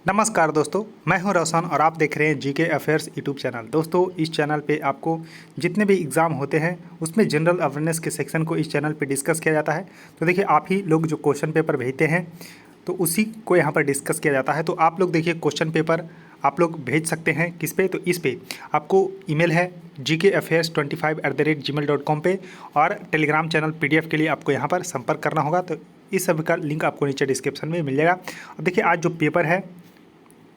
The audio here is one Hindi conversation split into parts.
नमस्कार दोस्तों, मैं हूं रोशन और आप देख रहे हैं जीके अफेयर्स यूट्यूब चैनल। दोस्तों, इस चैनल पे आपको जितने भी एग्ज़ाम होते हैं उसमें जनरल अवेयरनेस के सेक्शन को इस चैनल पे डिस्कस किया जाता है। तो देखिए, आप ही लोग जो क्वेश्चन पेपर भेजते हैं तो उसी को यहाँ पर डिस्कस किया जाता है। तो आप लोग देखिए, क्वेश्चन पेपर आप लोग भेज सकते हैं किस पे, तो इस पे आपको ईमेल है gkaffairs25@gmail.com पे, और टेलीग्राम चैनल PDF के लिए आपको यहाँ पर संपर्क करना होगा। तो इस सब का लिंक आपको नीचे डिस्क्रिप्शन में मिल जाएगा। अब देखिए, आज जो पेपर है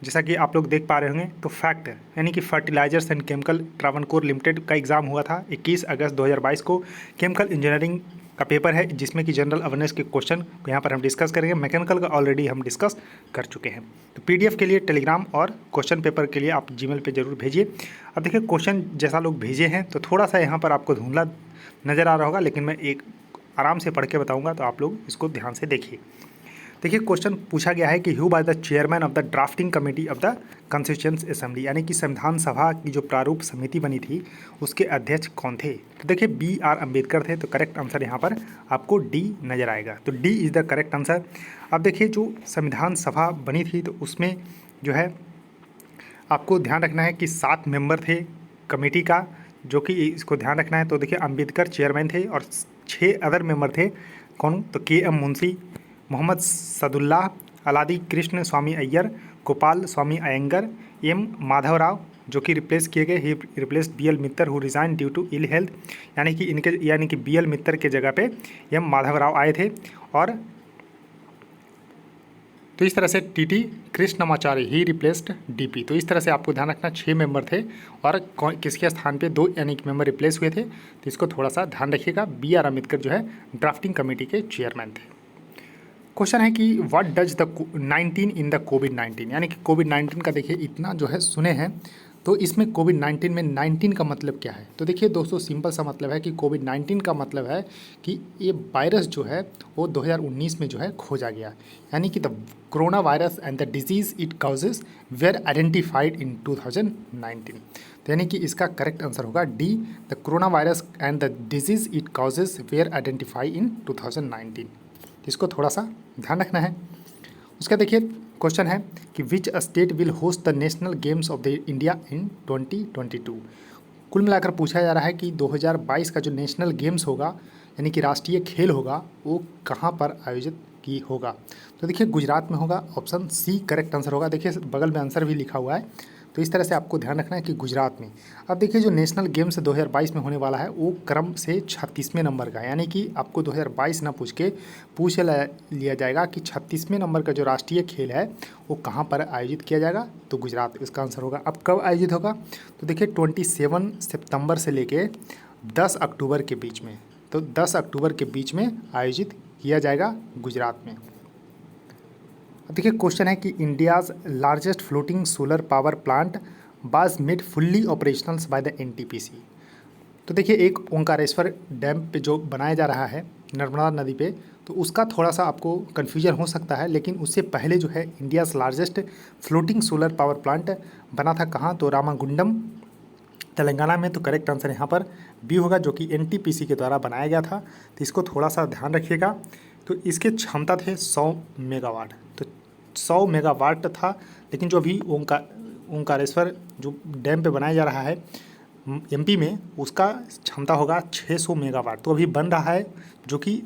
जैसा कि आप लोग देख पा रहे होंगे, तो फैक्ट यानी कि fertilisers and chemicals Travancore limited का एग्ज़ाम हुआ था 21 अगस्त 2022 को। केमिकल इंजीनियरिंग का पेपर है जिसमें कि जनरल अवेयरनेस के क्वेश्चन को यहाँ पर हम डिस्कस करेंगे। मैकेनिकल का ऑलरेडी हम डिस्कस कर चुके हैं। तो PDF के लिए टेलीग्राम और क्वेश्चन पेपर के लिए आप जीमेल पे जरूर भेजिए। अब देखिए, क्वेश्चन जैसा लोग भेजे हैं तो थोड़ा सा यहाँ पर आपको धुंधला नज़र आ रहा होगा, लेकिन मैं एक आराम से पढ़ के बताऊँगा, तो आप लोग इसको ध्यान से देखिए। देखिए, क्वेश्चन पूछा गया है कि who by the chairman of the drafting committee of the constituent assembly, यानी कि संविधान सभा की जो प्रारूप समिति बनी थी उसके अध्यक्ष कौन थे। तो देखिए, BR अम्बेडकर थे। तो करेक्ट आंसर यहाँ पर आपको D नज़र आएगा। तो D is the correct answer. अब देखिए, जो संविधान सभा बनी थी तो उसमें जो है आपको ध्यान रखना है कि 7 मेंबर थे कमेटी का, जो कि इसको ध्यान रखना है। तो देखिए, अम्बेडकर चेयरमैन थे और 6 अदर मेंबर थे। कौन? तो KM मुंशी, मोहम्मद सदुल्लाह, अलादी कृष्ण स्वामी अय्यर, गोपाल स्वामी अयंगर, M माधवराव, जो कि रिप्लेस किए गए। He replace BL Mitter who resign due to ill health, यानी कि BL मित्तर के जगह पे M माधवराव आए थे। और तो इस तरह से TT कृष्णमाचार्य ही रिप्लेस्ड DP। तो इस तरह से आपको ध्यान रखना, 6 मेंबर थे और किसके स्थान पे 2 यानी कि मेंबर रिप्लेस हुए थे। तो इसको थोड़ा सा ध्यान रखिएगा। BR अम्बेडकर जो है ड्राफ्टिंग कमेटी के चेयरमैन थे। क्वेश्चन है कि what does the 19 in the कोविड-19, यानी कि कोविड-19 का देखिए इतना जो है सुने हैं, तो इसमें कोविड-19 में 19 का मतलब क्या है। तो देखिए दोस्तों, सिंपल सा मतलब है कि कोविड-19 का मतलब है कि ये वायरस जो है वो 2019 में जो है खोजा गया, यानी कि the corona virus and the disease it causes were identified in 2019। तो यानी कि इसका करेक्ट आंसर होगा D, the corona virus and the disease it causes were identify in 2019। इसको थोड़ा सा ध्यान रखना है। उसका देखिए क्वेश्चन है कि which state will host the national games of the India in 2022। कुल मिलाकर पूछा जा रहा है कि 2022 का जो नेशनल गेम्स होगा, यानी कि राष्ट्रीय खेल होगा, वो कहाँ पर आयोजित की होगा। तो देखिए, गुजरात में होगा। ऑप्शन C करेक्ट आंसर होगा। देखिए, बगल में आंसर भी लिखा हुआ है। तो इस तरह से आपको ध्यान रखना है कि गुजरात में। अब देखिए, जो नेशनल गेम्स 2022 में होने वाला है वो क्रम से 36वें नंबर का, यानी कि आपको 2022 ना पूछ लिया जाएगा कि 36वें नंबर का जो राष्ट्रीय खेल है वो कहाँ पर आयोजित किया जाएगा। तो गुजरात इसका आंसर होगा। अब कब आयोजित होगा, तो देखिए 27 सितंबर से लेके 10 अक्टूबर के बीच में। तो 10 अक्टूबर के बीच में आयोजित किया जाएगा गुजरात में। देखिए, क्वेश्चन है कि India's largest floating solar power plant was made fully operational by the NTPC। तो देखिए, एक ओंकारेश्वर डैम पे जो बनाया जा रहा है नर्मदा नदी पे, तो उसका थोड़ा सा आपको कन्फ्यूजन हो सकता है, लेकिन उससे पहले जो है India's largest floating solar power plant बना था कहाँ, तो रामागुंडम तेलंगाना में। तो करेक्ट आंसर यहाँ पर B होगा, जो कि NTPC के द्वारा बनाया गया था। तो इसको थोड़ा सा ध्यान रखिएगा। तो इसके क्षमता थे 100 मेगावाट। तो 100 मेगावाट था, लेकिन जो अभी ओंकारेश्वर जो डैम पे बनाया जा रहा है MP में, उसका क्षमता होगा 600 मेगावाट। तो अभी बन रहा है, जो कि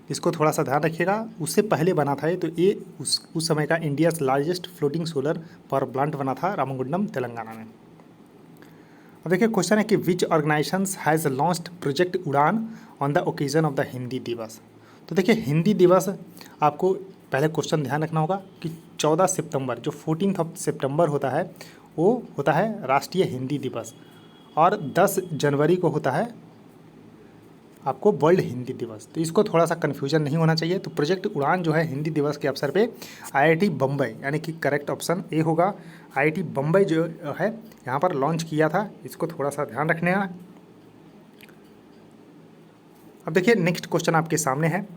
इसको थोड़ा सा ध्यान रखिएगा। उससे पहले बना था ये, तो ये उस समय का India's largest floating solar power plant बना था रामागुंडम तेलंगाना में। अब देखिए, क्वेश्चन है कि विच ऑर्गेनाइजेशंस हैज़ लॉन्च्ड प्रोजेक्ट उड़ान on the occasion of the Hindi दिवस। तो देखिए, हिंदी दिवस आपको पहले क्वेश्चन ध्यान रखना होगा कि 14 सितंबर, जो 14 सितंबर होता है, वो होता है राष्ट्रीय हिंदी दिवस, और 10 जनवरी को होता है आपको वर्ल्ड हिंदी दिवस। तो इसको थोड़ा सा कन्फ्यूजन नहीं होना चाहिए। तो प्रोजेक्ट उड़ान जो है हिंदी दिवस के अवसर पे IIT बम्बई, यानी कि करेक्ट ऑप्शन A होगा। IIT बम्बई जो है यहाँ पर लॉन्च किया था। इसको थोड़ा सा ध्यान रखने हैं। अब देखिए, नेक्स्ट क्वेश्चन आपके सामने है।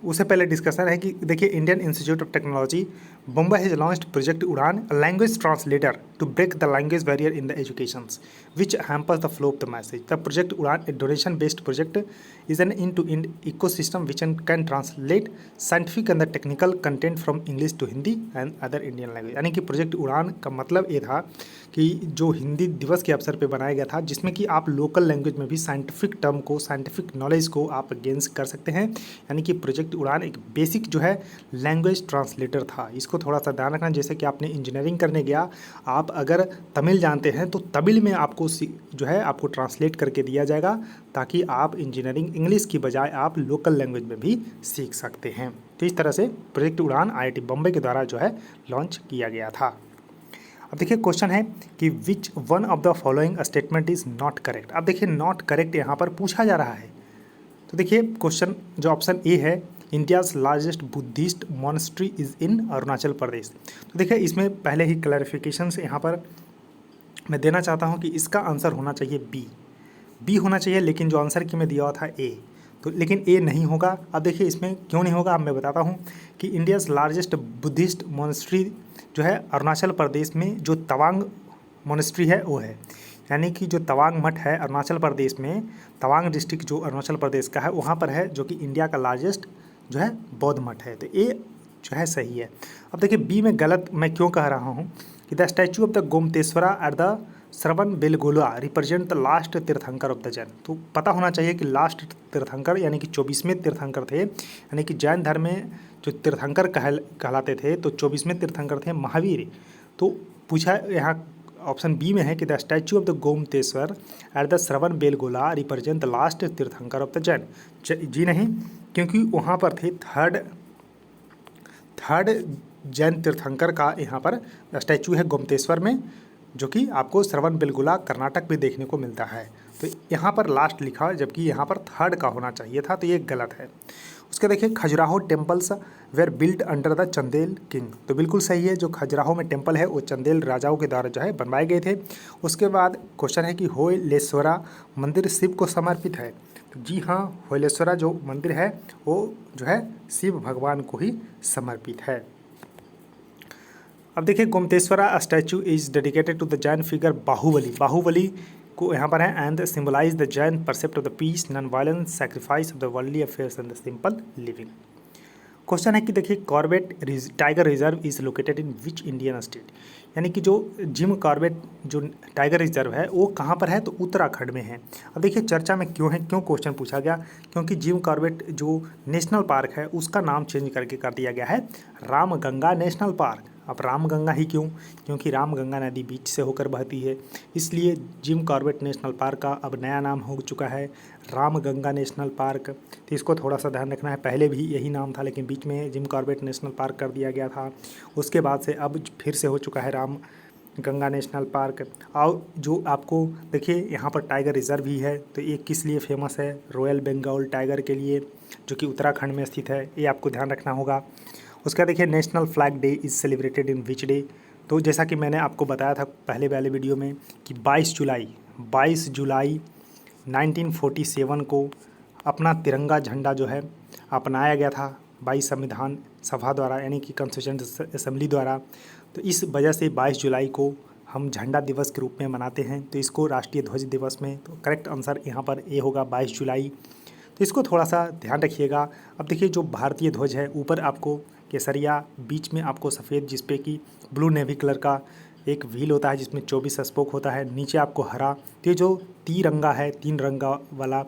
उससे पहले डिस्कशन है कि देखिए, Indian institute of technology Bombay has launched Project Udan, a language translator to break the language barrier in the educations, which hampers the flow of the message. The Project Udan, a donation-based project, is an end-to-end ecosystem which can translate scientific and the technical content from English to Hindi and other Indian language. यानी कि प्रोजेक्ट उड़ान का मतलब ये था कि जो हिंदी दिवस के अवसर पे बनाया गया था, जिसमें कि आप लोकल लैंग्वेज में भी साइंटिफिक टर्म को, साइंटिफिक नॉलेज को आप गेन कर सकते हैं। यानी कि प्रोजेक्ट उड़ान एक बेसिक जो है लैंग्वेज ट्रांसलेटर था। इसको थोड़ा सा ध्यान रखना, जैसे कि आपने इंजीनियरिंग करने गया, आप अगर तमिल जानते हैं तो तमिल में आपको जो है आपको ट्रांसलेट करके दिया जाएगा, ताकि आप इंजीनियरिंग इंग्लिश की बजाय आप लोकल लैंग्वेज में भी सीख सकते हैं। तो इस तरह से प्रोजेक्ट उड़ान IIT बम्बई के द्वारा जो है लॉन्च किया गया था। अब देखिए क्वेश्चन है कि which one of the following statement is not correct. अब देखिए नॉट करेक्ट यहाँ पर पूछा जा रहा है। तो देखिए क्वेश्चन जो ऑप्शन ए है, India's largest Buddhist monastery is in Arunachal Pradesh. तो देखिए इसमें पहले ही क्लैरिफिकेशन से यहाँ पर मैं देना चाहता हूँ कि इसका आंसर होना चाहिए बी होना चाहिए, लेकिन जो आंसर की मैं दिया हुआ था ए, तो लेकिन ए नहीं होगा। अब देखिए इसमें क्यों नहीं होगा, अब मैं बताता हूँ कि इंडियाज़ लार्जेस्ट बुद्धिस्ट मॉनेस्ट्री जो है अरुणाचल प्रदेश में जो तवांग मॉनेस्ट्री है वो है। यानी कि जो तवांग मठ है अरुणाचल प्रदेश में, तवांग डिस्ट्रिक्ट जो अरुणाचल प्रदेश का है वहाँ पर है, जो कि इंडिया का लार्जेस्ट जो है बौद्ध मठ है। तो ये जो है सही है। अब देखिए बी में गलत मैं क्यों कह रहा हूँ कि the statue of the Gomateshwara at the Shravan Belagola represent the last tirthankara of the Jain. तो पता होना चाहिए कि लास्ट तीर्थंकर यानी कि 24वें तीर्थंकर थे, यानी कि जैन धर्म में जो तीर्थंकर कहलाते थे तो 24वें तीर्थंकर थे महावीर। तो पूछा यहाँ ऑप्शन बी में है कि the statue of the Gommateshwara at the Shravan Belagola represent the last tirthankara of the Jain. जी नहीं, क्योंकि वहाँ पर थे थर्ड जैन तीर्थंकर का यहाँ पर स्टैचू है गोमतेश्वर में, जो कि आपको श्रवण बेलगोला कर्नाटक में देखने को मिलता है। तो यहाँ पर लास्ट लिखा, जबकि यहाँ पर थर्ड का होना चाहिए था, तो ये गलत है। उसके देखिए Khajuraho temples were built under the Chandel king. तो बिल्कुल सही है, जो खजुराहो में टेम्पल है वो चंदेल राजाओं के द्वारा जो है बनवाए गए थे। उसके बाद क्वेश्चन है कि होयलेश्वरा मंदिर शिव को समर्पित है। तो जी हाँ, होयलेश्वरा जो मंदिर है वो जो है शिव भगवान को ही समर्पित है। अब देखिए Gomateshwara statue is dedicated to the Jain figure Bahubali को यहाँ पर है and symbolize the Jain percept of the peace non violence sacrifice of the worldly affairs and the simple living. Question है कि देखिए Corbett tiger reserve is located in which Indian state. यानी कि जो जिम कॉर्बेट जो टाइगर रिजर्व है वो कहाँ पर है, तो उत्तराखंड में है। अब देखिए चर्चा में क्यों है, क्यों क्वेश्चन पूछा गया, क्योंकि जिम कॉर्बेट जो नेशनल पार्क है उसका नाम चेंज करके कर दिया गया है रामगंगा नेशनल पार्क। अब रामगंगा ही क्यों, क्योंकि रामगंगा नदी बीच से होकर बहती है, इसलिए जिम कॉर्बेट नेशनल पार्क का अब नया नाम हो चुका है रामगंगा नेशनल पार्क। तो इसको थोड़ा सा ध्यान रखना है, पहले भी यही नाम था लेकिन बीच में जिम कॉर्बेट नेशनल पार्क कर दिया गया था, उसके बाद से अब फिर से हो चुका है रामगंगा नेशनल पार्क। और जो आपको देखिए यहाँ पर टाइगर रिजर्व भी है, तो ये किस लिए फेमस है, रॉयल बंगाल टाइगर के लिए, जो कि उत्तराखंड में स्थित है, ये आपको ध्यान रखना होगा। उसका देखिए national flag day is celebrated in which day. तो जैसा कि मैंने आपको बताया था पहले वाले वीडियो में कि 22 जुलाई 1947 को अपना तिरंगा झंडा जो है अपनाया गया था 22 संविधान सभा द्वारा, यानी कि कॉन्स्टिट्यूएंट असेंबली द्वारा। तो इस वजह से 22 जुलाई को हम झंडा दिवस के रूप में मनाते हैं, तो इसको राष्ट्रीय ध्वज दिवस में, तो करेक्ट आंसर यहाँ पर ए होगा 22 जुलाई। तो इसको थोड़ा सा ध्यान रखिएगा। अब देखिए जो भारतीय ध्वज है ऊपर आपको केसरिया, बीच में आपको सफ़ेद जिसपे कि ब्लू नेवी कलर का एक व्हील होता है जिसमें 24 स्पोक होता है, नीचे आपको हरा। तो ये जो तिरंगा है 3 रंगा वाला,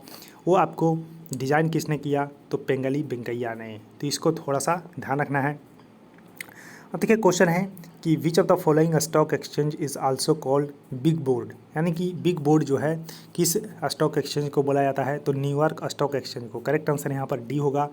वो आपको डिज़ाइन किसने किया, तो पेंगली वेंकैया ने। तो इसको थोड़ा सा ध्यान रखना है। अब देखिए क्वेश्चन है कि which of the following stock exchange is also called big board. यानी कि बिग बोर्ड जो है किस स्टॉक एक्सचेंज को बोला जाता है, तो न्यूयॉर्क स्टॉक एक्सचेंज को। करेक्ट आंसर यहाँ पर डी होगा।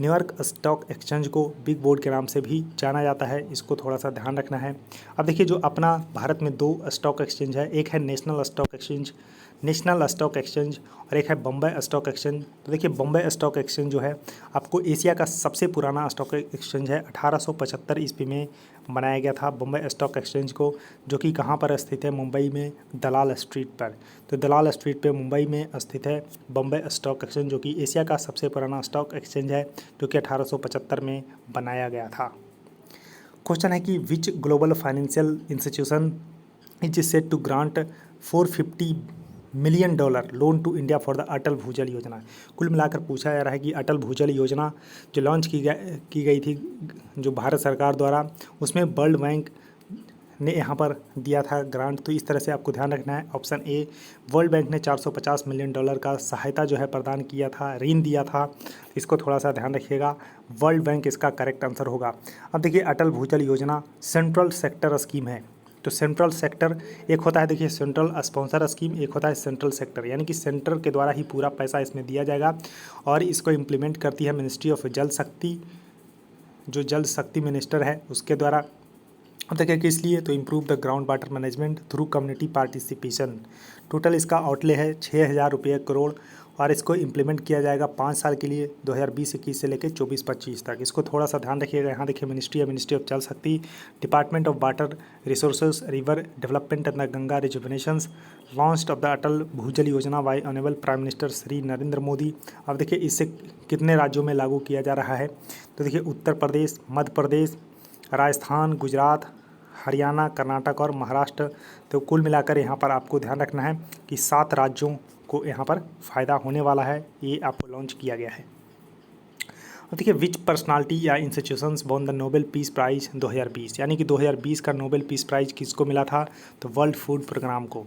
न्यूयॉर्क स्टॉक एक्सचेंज को बिग बोर्ड के नाम से भी जाना जाता है, इसको थोड़ा सा ध्यान रखना है। अब देखिए जो अपना भारत में 2 स्टॉक एक्सचेंज है, एक है नेशनल स्टॉक एक्सचेंज और एक है बम्बई स्टॉक एक्सचेंज। तो देखिए बम्बई स्टॉक एक्सचेंज जो है आपको एशिया का सबसे पुराना स्टॉक एक्सचेंज है, 1875 ईस्वी में बनाया गया था बम्बई स्टॉक एक्सचेंज को, जो कि कहाँ पर स्थित है, मुंबई में दलाल स्ट्रीट पर। तो दलाल स्ट्रीट पे मुंबई में स्थित है बम्बई स्टॉक एक्सचेंज, जो कि एशिया का सबसे पुराना स्टॉक एक्सचेंज है, जो कि 1875 में बनाया गया था। क्वेश्चन है कि which global financial institution is set to grant $450 million loan to India for the Atal Bhujal Yojana. कुल मिलाकर पूछा जा रहा है कि अटल भूजल योजना जो लॉन्च की गई थी जो भारत सरकार द्वारा, उसमें वर्ल्ड बैंक ने यहाँ पर दिया था ग्रांट। तो इस तरह से आपको ध्यान रखना है। ऑप्शन ए, वर्ल्ड बैंक ने $450 मिलियन का सहायता जो है प्रदान किया था, ऋण दिया था। इसको थोड़ा सा ध्यान रखिएगा, वर्ल्ड बैंक इसका करेक्ट आंसर होगा। अब देखिए, अटल भूजल योजना सेंट्रल सेक्टर स्कीम है। तो सेंट्रल सेक्टर एक होता है, देखिए सेंट्रल स्पॉन्सर स्कीम, एक होता है सेंट्रल सेक्टर, यानी कि सेंटर के द्वारा ही पूरा पैसा इसमें दिया जाएगा और इसको इम्प्लीमेंट करती है मिनिस्ट्री ऑफ जल शक्ति, जो जल शक्ति मिनिस्टर है उसके द्वारा। अब देखिए किस लिए, तो improve the ground water management through community participation. Total इसका आउटले है 6,000 रुपये करोड़ और इसको इम्प्लीमेंट किया जाएगा 5 साल के लिए, 2020-21 से लेकर 24-25 तक। इसको थोड़ा सा ध्यान रखिएगा। यहाँ देखिए मिनिस्ट्री है, ministry of Jal Shakti, department of water resources, river development and the Ganga rejuvenations, launched of the Atal Bhujal Yojana by honourable prime minister Shri Narendra Modi. अब देखिए इससे कितने राज्यों में लागू किया जा रहा है, तो देखिए उत्तर प्रदेश, मध्य प्रदेश, राजस्थान, गुजरात, हरियाणा, कर्नाटक और महाराष्ट्र। तो कुल मिलाकर यहाँ पर आपको ध्यान रखना है कि 7 राज्यों को यहाँ पर फ़ायदा होने वाला है, ये आपको लॉन्च किया गया है। और देखिए विच पर्सनालिटी या institutions won the Nobel peace prize 2020, यानी कि 2020 का नोबेल पीस प्राइज़ किसको मिला था, तो वर्ल्ड फूड प्रोग्राम को।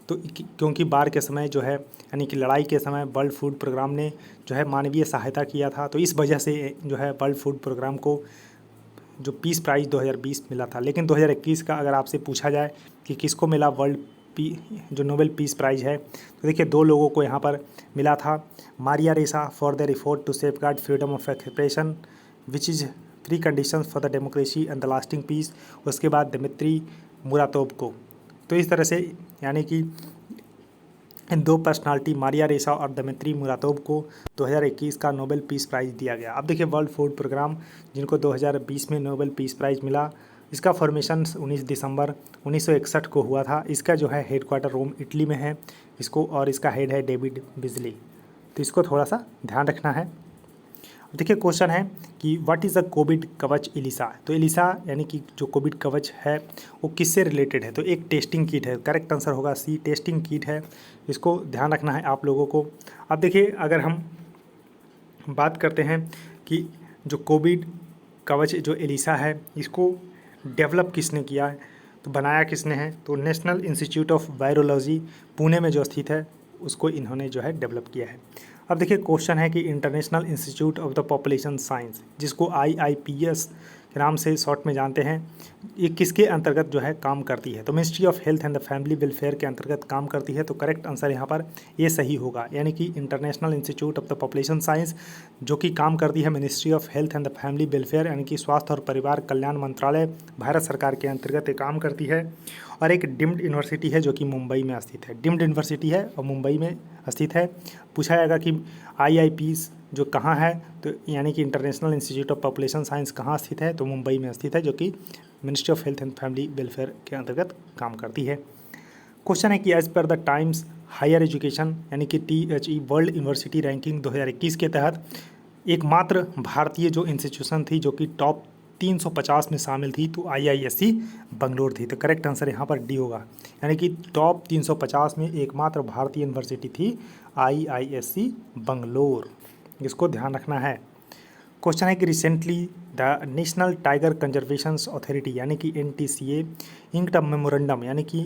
तो क्योंकि बाढ़ के समय जो है, यानी कि लड़ाई के समय वर्ल्ड फूड प्रोग्राम ने जो है मानवीय सहायता किया था, तो इस वजह से जो है वर्ल्ड फूड प्रोग्राम को जो पीस प्राइज़ 2020 मिला था। लेकिन 2021 का अगर आपसे पूछा जाए कि किसको मिला जो नोबेल पीस प्राइज़ है, तो देखिए 2 लोगों को यहाँ पर मिला था। Maria Ressa for their effort to safeguard freedom of expression which is pre conditions for the democracy and the lasting peace. उसके बाद दिमित्री मुरातोव को। तो इस तरह से यानी कि इन 2 पर्सनालिटी मारिया रेसा और दिमित्री मुरातोव को 2021 का नोबेल पीस प्राइज़ दिया गया। अब देखिए वर्ल्ड फूड प्रोग्राम जिनको 2020 में नोबेल पीस प्राइज़ मिला, इसका फॉर्मेशन 19 दिसंबर 1961 को हुआ था। इसका जो है हेडक्वार्टर रोम इटली में है इसको, और इसका हेड है डेविड बिजली। तो इसको थोड़ा सा ध्यान रखना है। देखिए क्वेश्चन है कि व्हाट इज़ द कोविड कवच एलिसा। तो एलिसा यानी कि जो कोविड कवच है वो किससे रिलेटेड है, तो एक टेस्टिंग किट है। करेक्ट आंसर होगा सी, टेस्टिंग किट है। इसको ध्यान रखना है आप लोगों को। अब देखिए अगर हम बात करते हैं कि जो कोविड कवच जो एलिसा है इसको डेवलप किसने किया है, तो बनाया किसने है, तो national institute of virology Pune में जो स्थित है उसको इन्होंने जो है डेवलप किया है। अब देखिए क्वेश्चन है कि international institute of the population science, जिसको IIPS के नाम से शॉर्ट में जानते हैं, ये किसके अंतर्गत जो है काम करती है, तो ministry of health and the family welfare के अंतर्गत काम करती है। तो करेक्ट आंसर यहाँ पर ये सही होगा, यानी कि international institute of the population science जो कि काम करती है ministry of health and the family welfare, यानी कि स्वास्थ्य और परिवार कल्याण मंत्रालय भारत सरकार के अंतर्गत ये काम करती है। और एक डीम्ड यूनिवर्सिटी है जो कि मुंबई में स्थित है, डीम्ड यूनिवर्सिटी है और मुंबई में स्थित है। पूछा जाएगा कि IIPS जो कहाँ है, तो यानी कि international institute of population science कहाँ स्थित है, तो मुंबई में स्थित है, जो कि ministry of health and family welfare के अंतर्गत काम करती है। क्वेश्चन है कि as per the times higher education यानी कि THE वर्ल्ड यूनिवर्सिटी रैंकिंग 2021 के तहत एकमात्र भारतीय जो इंस्टीट्यूशन थी जो कि टॉप 350 में शामिल थी, तो IISc बंगलोर थी। तो करेक्ट आंसर यहाँ पर डी होगा, यानी कि टॉप 350 में एकमात्र भारतीय यूनिवर्सिटी थी IISc बंगलोर। इसको ध्यान रखना है। क्वेश्चन है कि recently the national tiger conservation authority यानी कि NTCA इंक्ड अ मेमोरेंडम यानी कि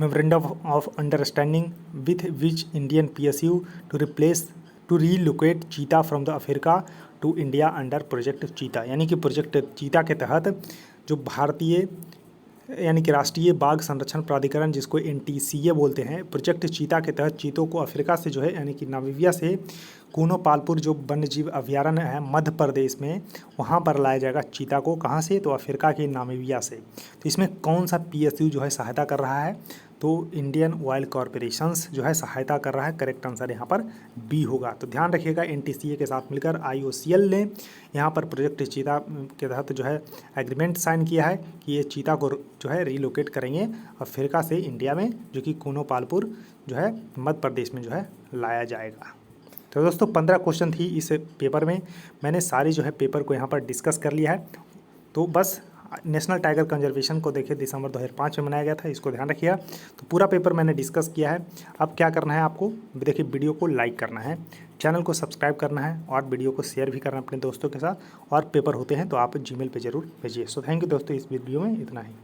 memorandum of understanding with which Indian PSU to relocate cheetah from the Africa to India under project cheetah, यानी कि प्रोजेक्ट चीता के तहत जो भारतीय यानी कि राष्ट्रीय बाघ संरक्षण प्राधिकरण जिसको NTCA बोलते हैं, प्रोजेक्ट चीता के तहत चीतों को अफ्रीका से जो है यानी कि नामीबिया से कूनोपालपुर जो वन्य जीव अभयारण्य है मध्य प्रदेश में, वहाँ पर लाया जाएगा चीता को। कहाँ से, तो अफ्रीका के नामीबिया से। तो इसमें कौन सा PSU जो है सहायता कर रहा है, तो इंडियन ऑयल कॉरपोरेशंस जो है सहायता कर रहा है। करेक्ट आंसर यहाँ पर बी होगा। तो ध्यान रखिएगा NTCA के साथ मिलकर IOCL ने यहाँ पर प्रोजेक्ट चीता के तहत जो है एग्रीमेंट साइन किया है कि ये चीता को जो है रीलोकेट करेंगे अफ्रीका से इंडिया में, जो कि कूनोपालपुर जो है मध्य प्रदेश में जो है लाया जाएगा। तो दोस्तों 15 क्वेश्चन थी इस पेपर में, मैंने सारी जो है पेपर को यहाँ पर डिस्कस कर लिया है। तो बस नेशनल टाइगर कंजर्वेशन को देखिए दिसंबर 2005 में मनाया गया था, इसको ध्यान रखिएगा। तो पूरा पेपर मैंने डिस्कस किया है। अब क्या करना है आपको, देखिए वीडियो को लाइक करना है, चैनल को सब्सक्राइब करना है और वीडियो को शेयर भी करना है अपने दोस्तों के साथ। और पेपर होते हैं तो आप जीमेल पे जरूर भेजिए। सो थैंक यू दोस्तों, इस वीडियो में इतना ही।